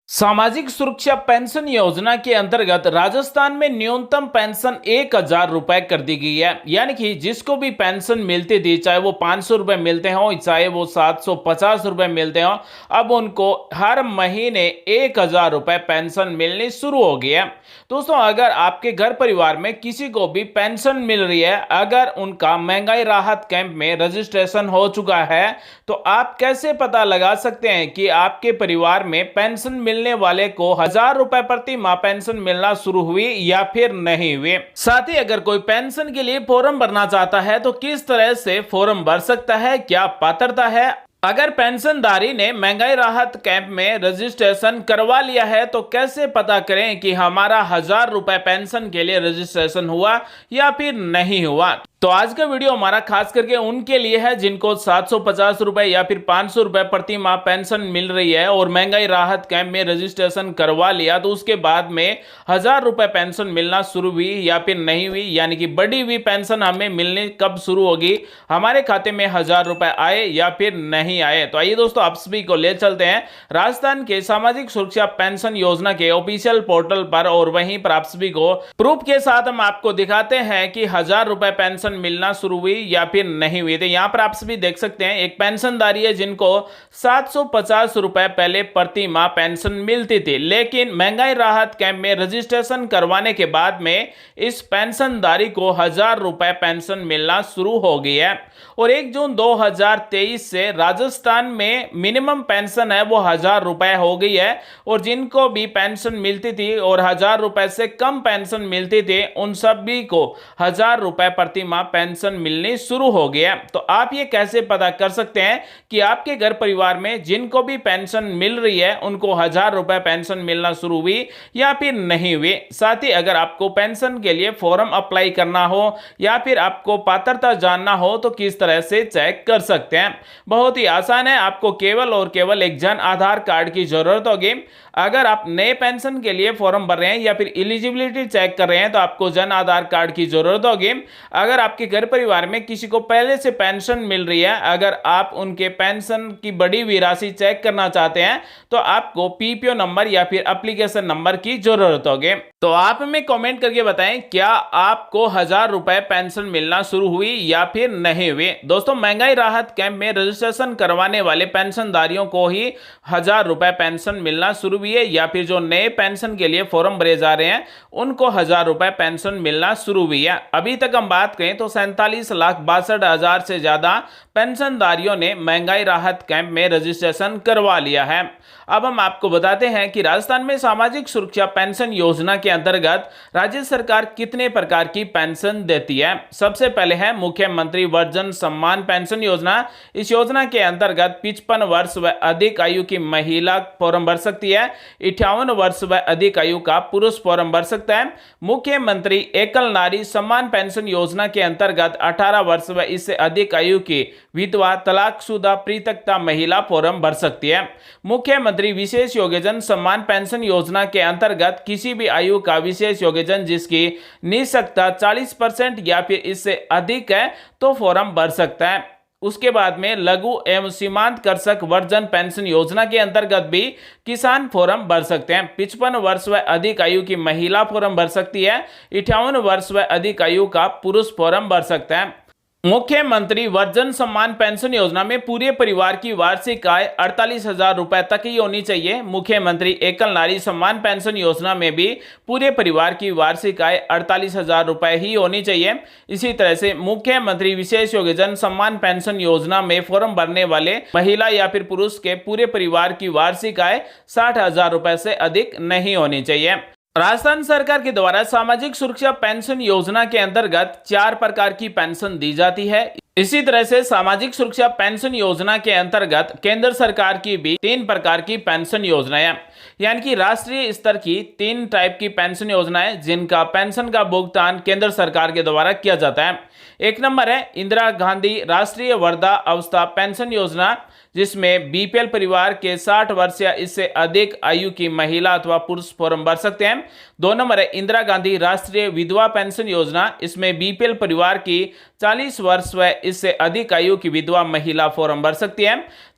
सामाजिक सुरक्षा पेंशन योजना के अंतर्गत राजस्थान में न्यूनतम पेंशन 1,000 रुपए कर दी गई है। यानी कि जिसको भी पेंशन मिलती थी, चाहे वो 500 रुपए मिलते हो, चाहे वो 750 रुपए मिलते हो, अब उनको हर महीने 1,000 रुपए पेंशन मिलनी शुरू हो गई है। दोस्तों, अगर आपके घर परिवार में किसी को भी पेंशन मिल रही है, अगर उनका महंगाई राहत कैंप में रजिस्ट्रेशन हो चुका है, तो आप कैसे पता लगा सकते हैं कि आपके परिवार में पेंशन मिलने वाले को 1,000 रुपए प्रति माह पेंशन मिलना शुरू हुई या फिर नहीं हुई। साथ ही अगर कोई पेंशन के लिए फॉर्म भरना चाहता है तो किस तरह से फॉर्म भर सकता है, क्या पात्रता है। अगर पेंशनधारी ने महंगाई राहत कैंप में रजिस्ट्रेशन करवा लिया है तो कैसे पता करें कि हमारा 1,000 रुपए पेंशन के लिए रजिस्ट्रेशन हुआ या फिर नहीं हुआ। तो आज का वीडियो हमारा खास करके उनके लिए है जिनको 750 रुपए या फिर 500 रुपए प्रति माह पेंशन मिल रही है और महंगाई राहत कैंप में रजिस्ट्रेशन करवा लिया, तो उसके बाद में 1,000 रुपए पेंशन मिलना शुरू हुई या फिर नहीं हुई, यानी कि बढ़ी हुई पेंशन हमें मिलने कब शुरू होगी, हमारे खाते में 1,000 रुपए आए या फिर नहीं आए। तो आइए दोस्तों, आप सभी को ले चलते हैं राजस्थान के सामाजिक सुरक्षा पेंशन योजना के ऑफिशियल पोर्टल पर, और वहीं पर आप सभी को प्रूफ के साथ हम आपको दिखाते हैं कि 1,000 रुपए पेंशन मिलना शुरू हुई या फिर नहीं हुई। तो यहां पर आप सभी देख सकते हैं एक पेंशनधारी है जिनको 750 रुपए पहले प्रति माह पेंशन मिलती थी, लेकिन महंगाई राहत कैंप में रजिस्ट्रेशन करवाने के बाद में इस पेंशनधारी को 1,000 रुपए पेंशन मिलना शुरू हो गई है। और 1 जून 2023 से राजस्थान में मिनिमम पेंशन है वो 1,000 रुपए हो गई है, और जिनको भी पेंशन मिलती थी और 1,000 रुपए से कम पेंशन मिलती थी, उन सभी को 1,000 रुपए प्रति माह पेंशन मिलनी शुरू हो गया। तो आप ये कैसे पता कर सकते हैं कि आपके घर परिवार में जिनको भी पेंशन मिल रही है उनको 1,000 रुपए पेंशन मिलना शुरू हुई या फिर नहीं हुई। साथ ही अगर आपको पेंशन के लिए फॉर्म अप्लाई करना हो या फिर आपको पात्रता जानना हो तो किस तरह से चेक कर सकते हैं। बहुत ही आसान है, आपको केवल और केवल एक जन आधार कार्ड की जरूरत होगी। अगर आप नए पेंशन के लिए फॉर्म भर रहे हैं या फिर एलिजिबिलिटी चेक कर रहे हैं तो आपको जन आधार कार्ड की जरूरत होगी। अगर आपके घर परिवार में किसी को पहले से पेंशन मिल रही है, अगर आप उनके पेंशन की बढ़ी हुई राशि चेक करना चाहते हैं तो आपको पीपीओ नंबर या फिर एप्लीकेशन नंबर की जरूरत होगी। तो आप हमें कमेंट करके बताएं, क्या आपको 1,000 रुपए पेंशन मिलना शुरू हुई या फिर नहीं हुई। दोस्तों, महंगाई राहत कैंप में रजिस्ट्रेशन करवाने वाले पेंशनधारियों को ही 1,000 रुपए पेंशन मिलना शुरू हुई है, या फिर जो नए पेंशन के लिए फॉर्म भरे जा रहे हैं उनको 1,000 रुपए पेंशन मिलना शुरू हुई है। अभी तक हम बात करें तो 47,62,000 से ज्यादा पेंशनधारियों ने महंगाई राहत कैंप में रजिस्ट्रेशन करवा लिया है। अब हम आपको बताते हैं कि राजस्थान में सामाजिक सुरक्षा पेंशन योजना के अंतर्गत राज्य सरकार कितने प्रकार की पेंशन देती है। सबसे पहले है मुख्यमंत्री वयोजन सम्मान पेंशन योजना। इस योजना के अंतर्गत 55 वर्ष व अधिक आयु की महिला फॉर्म भर सकती है, 58 वर्ष व अधिक आयु का पुरुष फॉर्म भर सकता है। मुख्यमंत्री एकल नारी सम्मान पेंशन योजना के अंतर्गत 18 वर्ष व इससे अधिक आयु की विधवा, तलाकशुदा, पृथकता महिला फॉर्म भर सकती है। मुख्यमंत्री विशेष योग्यजन सम्मान पेंशन योजना के अंतर्गत किसी भी आयु का विशेष योग्यजन जिसकी निःशक्तता 40% या फिर इससे अधिक है तो फॉर्म भर सकता है। उसके बाद में लघु एवं सीमांत कृषक वर्जन पेंशन योजना के अंतर्गत भी किसान फॉर्म भर सकते हैं। 55 वर्ष व अधिक आयु की महिला फॉर्म भर सकती है, 58 वर्ष व अधिक आयु का पुरुष फॉर्म भर सकता है। मुख्यमंत्री वयोजन सम्मान पेंशन योजना में पूरे परिवार की वार्षिक आय 48,000 रुपए तक ही होनी चाहिए। मुख्यमंत्री एकल नारी सम्मान पेंशन योजना में भी पूरे परिवार की वार्षिक आय 48,000 रुपए ही होनी चाहिए। इसी तरह से मुख्यमंत्री विशेष योग्यजन सम्मान पेंशन योजना में फॉर्म भरने वाले महिला या फिर पुरुष के पूरे परिवार की वार्षिक आय 60,000 रुपए से अधिक नहीं होनी चाहिए। राजस्थान सरकार के द्वारा सामाजिक सुरक्षा पेंशन योजना के अंतर्गत 4 प्रकार की पेंशन दी जाती है। इसी तरह से सामाजिक सुरक्षा पेंशन योजना के अंतर्गत केंद्र सरकार की भी 3 प्रकार की पेंशन योजनाएं, यानी कि राष्ट्रीय स्तर की 3 टाइप की पेंशन योजनाएं जिनका पेंशन का भुगतान केंद्र सरकार के द्वारा किया जाता है। एक नंबर है इंदिरा गांधी राष्ट्रीय वृद्धा अवस्था पेंशन योजना, जिसमें बीपीएल परिवार के 60 वर्ष या इससे अधिक आयु की महिला अथवा पुरुष फॉर्म भर सकते हैं। 2 नंबर है इंदिरा गांधी राष्ट्रीय विधवा पेंशन योजना, इसमें बीपीएल परिवार की 40 वर्ष व इससे अधिक आयु की विधवा महिला फॉर्म भर सकती है।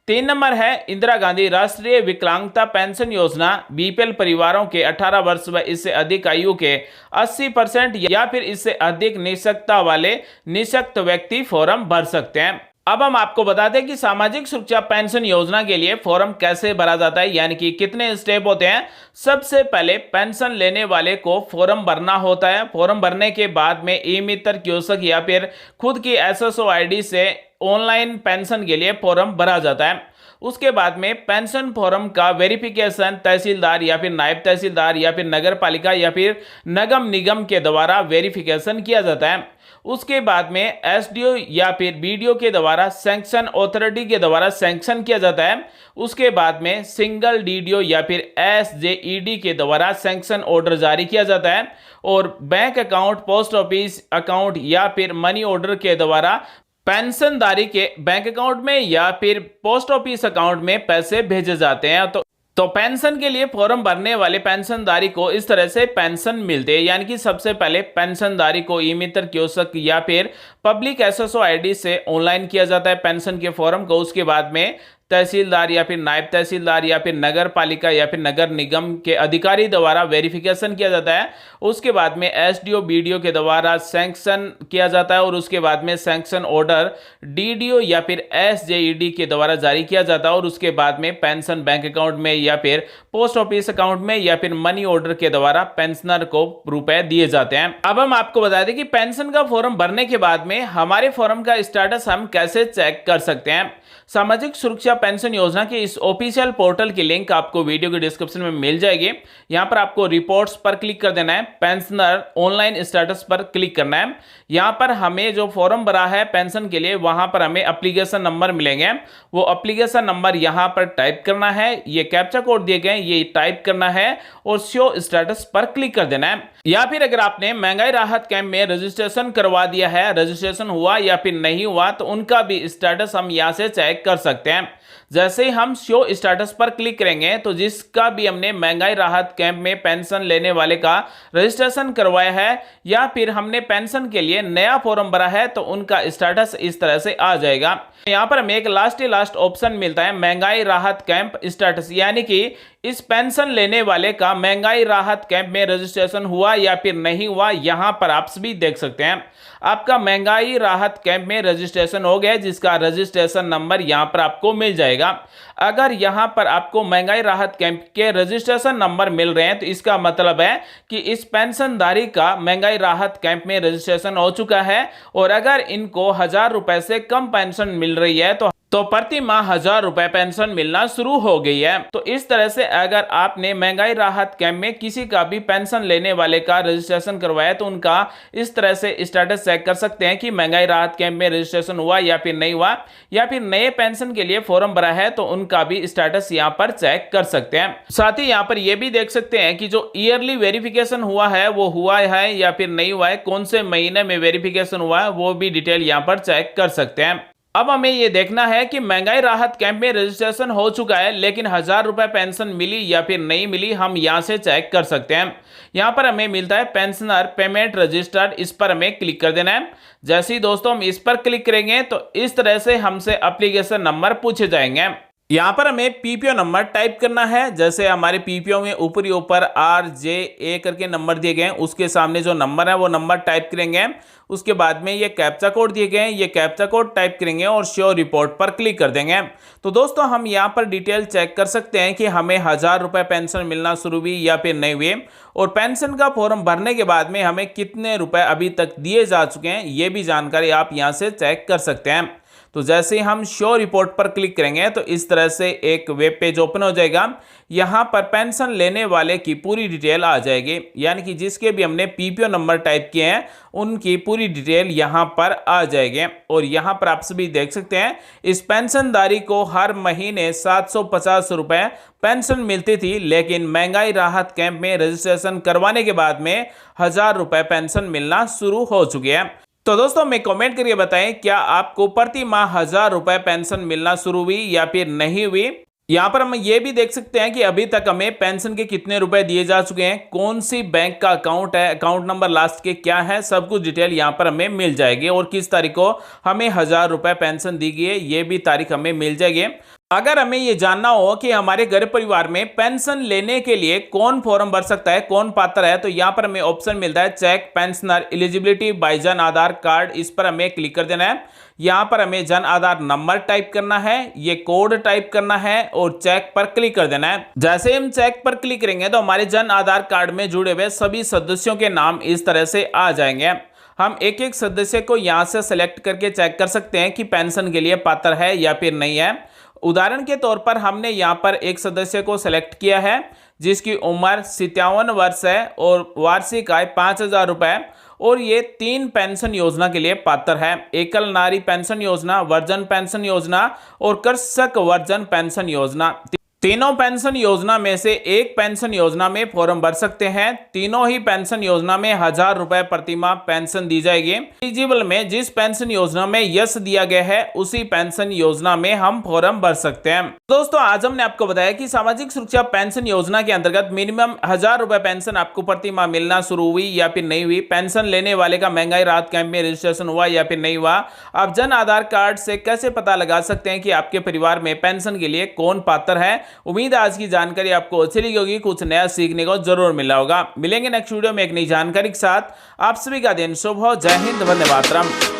3 नंबर है इंदिरा गांधी राष्ट्रीय विकलांगता पेंशन योजना। बीपीएल परिवारों के 18 वर्ष व इससे अधिक आयु के 80% या फिर इससे अधिक निःशक्तता वाले निःशक्त व्यक्ति फॉर्म भर सकते हैं। अब हम आपको बता दें कि सामाजिक सुरक्षा पेंशन योजना के लिए फॉर्म कैसे भरा जाता है, यानी कि कितने स्टेप होते हैं। सबसे पहले पेंशन लेने वाले को फॉर्म भरना होता है। फॉर्म भरने के बाद में ई मित्र कियोस्क या फिर खुद की एसएसओ आईडी से ऑनलाइन पेंशन के लिए फॉर्म भरा जाता है। उसके बाद में पेंशन फॉर्म का वेरिफिकेशन तहसीलदार या फिर नायब तहसीलदार या फिर नगर पालिका या फिर नगम निगम के द्वारा वेरिफिकेशन किया जाता है। उसके बाद में एसडीओ या फिर बीडीओ के द्वारा सैंक्शन अथॉरिटी के द्वारा सैंक्शन किया जाता है। उसके बाद में सिंगल डीडीओ या फिर एसजेईडी के द्वारा सैंक्शन ऑर्डर जारी किया जाता है और bank account, post office account या फिर मनी ऑर्डर के द्वारा पेंशनधारी के बैंक अकाउंट में या फिर पोस्ट ऑफिस अकाउंट में पैसे भेजे जाते हैं। तो पेंशन के लिए फॉर्म भरने वाले पेंशनधारी को इस तरह से पेंशन मिलते हैं, यानी कि सबसे पहले पेंशनधारी को ई मित्र कियोस्क या फिर पब्लिक एसएसओ आईडी से ऑनलाइन किया जाता है पेंशन के फॉर्म को। उसके बाद में तहसीलदार या फिर नायब तहसीलदार या फिर नगर पालिका या फिर नगर निगम के अधिकारी द्वारा वेरिफिकेशन किया जाता है। उसके बाद में एसडीओ बीडीओ के द्वारा सैंक्शन किया जाता है और उसके बाद में सैंक्शन ऑर्डर डीडीओ या फिर एसजेईडी के द्वारा जारी किया जाता है और उसके बाद में पेंशन बैंक अकाउंट में या फिर पोस्ट ऑफिस अकाउंट में या फिर मनी ऑर्डर के द्वारा पेंशनर को रुपए दिए जाते हैं। अब हम आपको बता दें कि पेंशन का फॉर्म भरने के बाद में हमारे फॉर्म का स्टेटस हम कैसे चेक कर सकते हैं। सामाजिक सुरक्षा पेंशन योजना के इस ऑफिशियल पोर्टल की लिंक आपको वीडियो के डिस्क्रिप्शन में मिल जाएगी। यहां पर आपको रिपोर्ट्स पर क्लिक कर देना है, पेंशनर ऑनलाइन स्टेटस पर क्लिक करना है। यहां पर हमें जो फॉर्म भरा है पेंशन के लिए वहां पर हमें एप्लीकेशन नंबर मिलेंगे, वो एप्लीकेशन नंबर यहां पर टाइप करना है। ये कैप्चा कोड दिए गए ये टाइप करना है और शो स्टेटस पर क्लिक कर देना है। या फिर अगर आपने महंगाई राहत कैंप में रजिस्ट्रेशन करवा दिया है, रजिस्ट्रेशन हुआ या फिर नहीं हुआ, तो उनका भी स्टेटस हम यहां से चेक कर सकते हैं। जैसे ही हम शो स्टेटस पर क्लिक करेंगे तो जिसका भी हमने महंगाई राहत कैंप में पेंशन लेने वाले का रजिस्ट्रेशन करवाया है या फिर हमने पेंशन के लिए नया फॉर्म भरा है तो उनका स्टेटस इस तरह से आ जाएगा। यहां पर हमें एक लास्ट ऑप्शन मिलता है महंगाई राहत कैंप स्टेटस, यानी कि इस पेंशन लेने वाले का महंगाई राहत कैंप में रजिस्ट्रेशन हुआ या फिर नहीं हुआ। यहां पर आप भी देख सकते हैं आपका महंगाई राहत कैंप में रजिस्ट्रेशन हो गया, जिसका रजिस्ट्रेशन नंबर यहां पर आपको मिल जाएगा। अगर यहां पर आपको महंगाई राहत कैंप के रजिस्ट्रेशन नंबर मिल रहे हैं तो इसका मतलब है कि इस पेंशनधारी का महंगाई राहत कैंप में रजिस्ट्रेशन हो चुका है और अगर इनको 1000 रुपए से कम पेंशन मिल रही है तो प्रति माह 1000 रुपए पेंशन मिलना शुरू हो गई है। तो इस तरह से अगर आपने महंगाई राहत कैंप में किसी का भी पेंशन लेने वाले का रजिस्ट्रेशन करवाया तो उनका इस तरह से स्टेटस चेक कर सकते हैं कि महंगाई राहत कैंप में रजिस्ट्रेशन हुआ या फिर नहीं हुआ, या फिर नए पेंशन के लिए फॉर्म भरा है तो उनका भी स्टेटस यहाँ पर चेक कर सकते हैं। साथ ही यहाँ पर यह भी देख सकते हैं कि जो ईयरली वेरिफिकेशन हुआ है वो हुआ है या फिर नहीं हुआ है, कौन से महीने में वेरिफिकेशन हुआ है वो भी डिटेल यहाँ पर चेक कर सकते हैं। अब हमें यह देखना है कि महंगाई राहत कैंप में रजिस्ट्रेशन हो चुका है लेकिन 1000 रुपए पेंशन मिली या फिर नहीं मिली, हम यहां से चेक कर सकते हैं। यहां पर हमें मिलता है पेंशनर पेमेंट रजिस्टर्ड, इस पर हमें क्लिक कर देना है। जैसे ही दोस्तों हम इस पर क्लिक करेंगे तो इस तरह से हमसे एप्लीकेशन नंबर पूछे जाएंगे। यहाँ पर हमें पीपीओ नंबर टाइप करना है। जैसे हमारे पीपीओ में ऊपरी ऊपर RJA करके नंबर दिए गए हैं, उसके सामने जो नंबर है वो नंबर टाइप करेंगे। उसके बाद में ये कैप्चा कोड दिए गए हैं, ये कैप्चा कोड टाइप करेंगे और शो रिपोर्ट पर क्लिक कर देंगे। तो दोस्तों हम यहाँ पर डिटेल चेक कर सकते हैं कि हमें 1000 रुपए पेंशन मिलना शुरू हुई या फिर नहीं हुई, और पेंशन का फॉर्म भरने के बाद में हमें कितने रुपए अभी तक दिए जा चुके हैं ये भी जानकारी आप यहाँ से चेक कर सकते हैं। तो जैसे ही हम शो रिपोर्ट पर क्लिक करेंगे तो इस तरह से एक वेब पेज ओपन हो जाएगा। यहाँ पर पेंशन लेने वाले की पूरी डिटेल आ जाएगी, यानी कि जिसके भी हमने पीपीओ नंबर टाइप किए हैं उनकी पूरी डिटेल यहाँ पर आ जाएगी। और यहाँ पर आप सभी देख सकते हैं इस पेंशनधारी को हर महीने 750 रुपए पेंशन मिलती थी, लेकिन महंगाई राहत कैंप में रजिस्ट्रेशन करवाने के बाद में 1000 रुपए पेंशन मिलना शुरू हो चुकी है। तो दोस्तों हमें कमेंट करके बताएं क्या आपको प्रति माह 1000 रुपए पेंशन मिलना शुरू हुई या फिर नहीं हुई। यहाँ पर हम ये भी देख सकते हैं कि अभी तक हमें पेंशन के कितने रुपए दिए जा चुके हैं, कौन सी बैंक का अकाउंट है, अकाउंट नंबर लास्ट के क्या है, सब कुछ डिटेल यहाँ पर हमें मिल जाएगी। और किस तारीख को हमें 1000 रुपए पेंशन दी गई है ये भी तारीख हमें मिल जाएगी। अगर हमें ये जानना हो कि हमारे घर परिवार में पेंशन लेने के लिए कौन फॉर्म भर सकता है, कौन पात्र है, तो यहाँ पर हमें ऑप्शन मिलता है check pensioner eligibility bye Jan Aadhaar card. इस पर हमें क्लिक कर देना है। यहाँ पर हमें जन आधार नंबर टाइप करना है, ये कोड टाइप करना है और चेक पर क्लिक कर देना है। जैसे हम चेक पर क्लिक करेंगे तो हमारे जन आधार कार्ड में जुड़े हुए सभी सदस्यों के नाम इस तरह से आ जाएंगे। हम एक एक सदस्य को यहाँ से सेलेक्ट करके चेक कर सकते हैं कि पेंशन के लिए पात्र है या फिर नहीं है। उदाहरण के तौर पर हमने यहाँ पर एक सदस्य को सेलेक्ट किया है जिसकी उम्र 57 वर्ष है और वार्षिक आय 5,000 रुपए, और ये 3 पेंशन योजना के लिए पात्र है। एकल नारी पेंशन योजना, वर्जन पेंशन योजना और कृषक वर्जन पेंशन योजना। तीनों पेंशन योजना में से एक पेंशन योजना में फॉर्म भर सकते हैं। तीनों ही पेंशन योजना में 1,000 रुपए प्रति माह पेंशन दी जाएगी। एलिजिबल में जिस पेंशन योजना में यस दिया गया है उसी पेंशन योजना में हम फॉर्म भर सकते हैं। दोस्तों, आज हमने आपको बताया कि सामाजिक सुरक्षा पेंशन योजना के अंतर्गत मिनिमम 1,000 रुपए पेंशन आपको प्रति माह मिलना शुरू हुई या फिर नहीं हुई, पेंशन लेने वाले का महंगाई राहत कैंप में रजिस्ट्रेशन हुआ या फिर नहीं हुआ, आप जन आधार कार्ड से कैसे पता लगा सकते हैं कि आपके परिवार में पेंशन के लिए कौन पात्र है। उम्मीद है आज की जानकारी आपको अच्छी लगी होगी, कुछ नया सीखने को जरूर मिला होगा। मिलेंगे नेक्स्ट वीडियो में एक नई जानकारी के साथ। आप सभी का दिन शुभ हो। जय हिंद, वंदे मातरम।